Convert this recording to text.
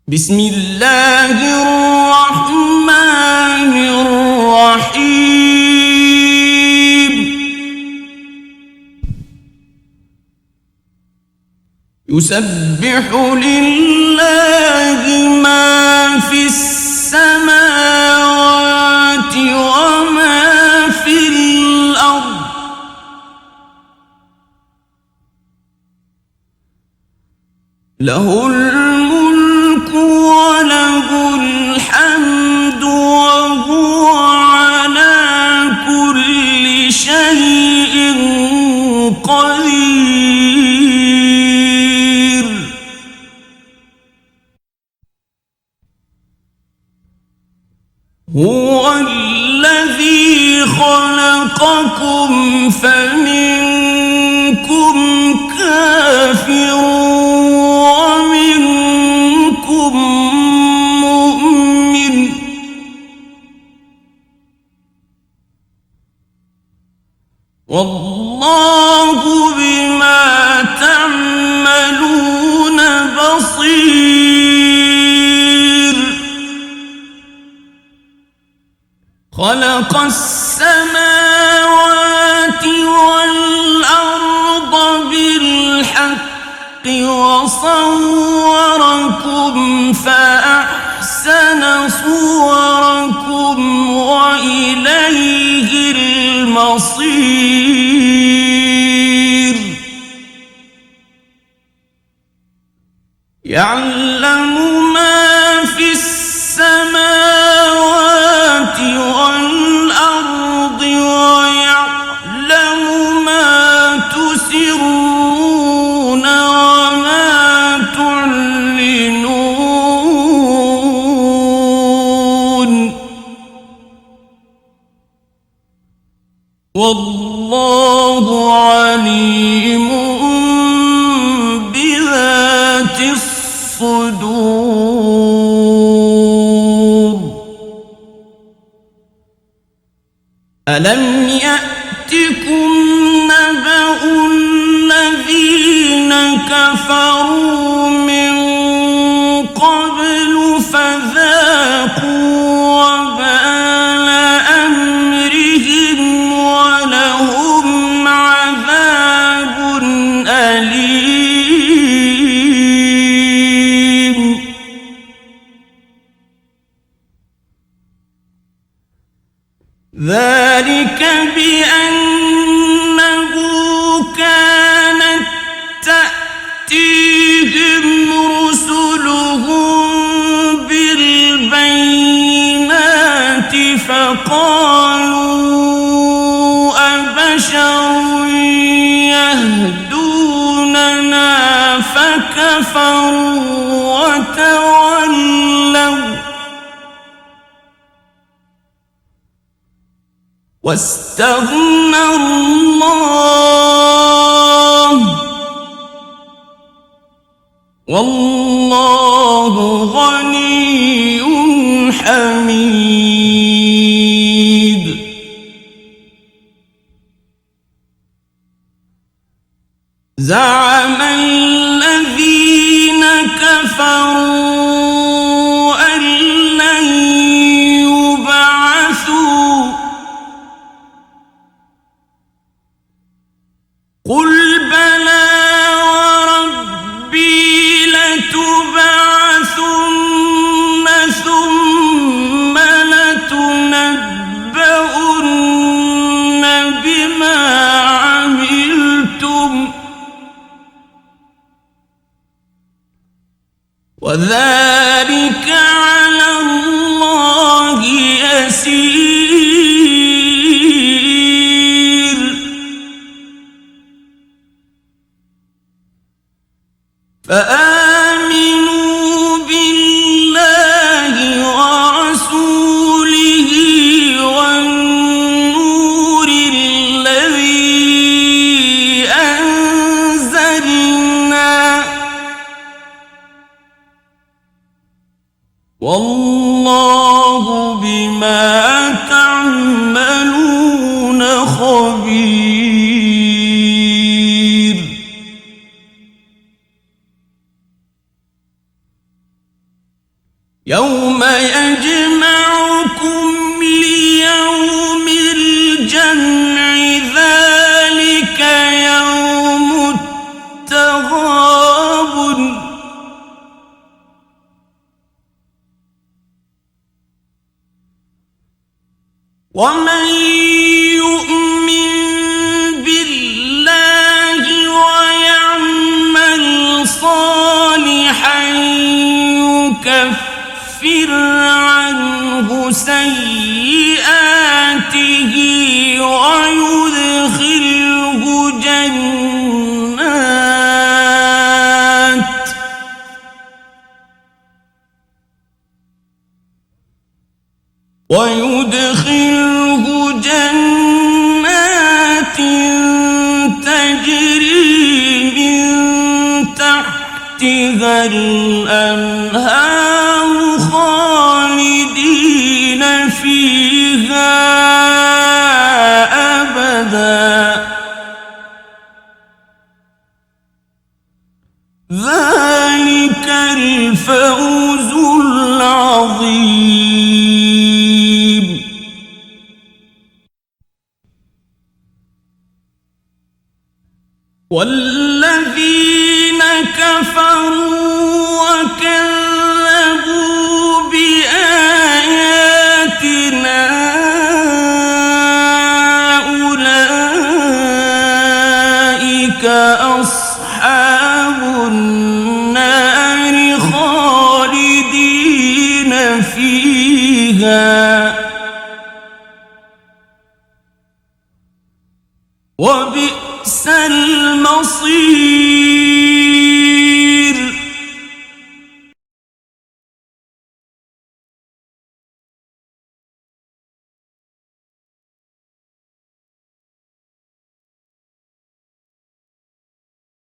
بسم الله الرحمن الرحيم يسبح لله ما في السماوات وما في الأرض له الملك وله الحمد وهو على كل شيء قدير هو الذي خلقكم فمنكم كافر ومنكم مؤمن والله بما تعملون بصير خلق السماوات والأرض بالحق وصوركم فأحسن صوركم وإليه المصير يعلم ما في السماوات والأرض ويعلم ما تسرون وما تعلنون والله عليم بذات الصدور ألم يأتكم نبأ الذين كفروا من قبل فذاقوا وبال أمرهم ولهم عذاب أليم ذلك بأنه كانت تأتيهم رسلهم بالبينات فقالوا أبشر يهدوننا فكفروا وتولوا واستغنى الله والله غني حميد زعم الذين كفروا أن لن يبعثوا قل بلى وربي لتبعثن ثم لتنبؤن بما عملتم وذلك على الله يسير فآمنوا بالله ورسوله والنور الذي أنزلنا والله بما تعملون خبير ومن يؤمن بالله ويعمل صالحا يكفر عنه سيئاته ويدخله جنات تجري من تحتها الأنهار خالدين فيها أبدا ذلك الفوز العظيم. والذين كفروا وكذبوا بآياتنا أولئك أصحاب النار خالدين فيها وبئس المصير.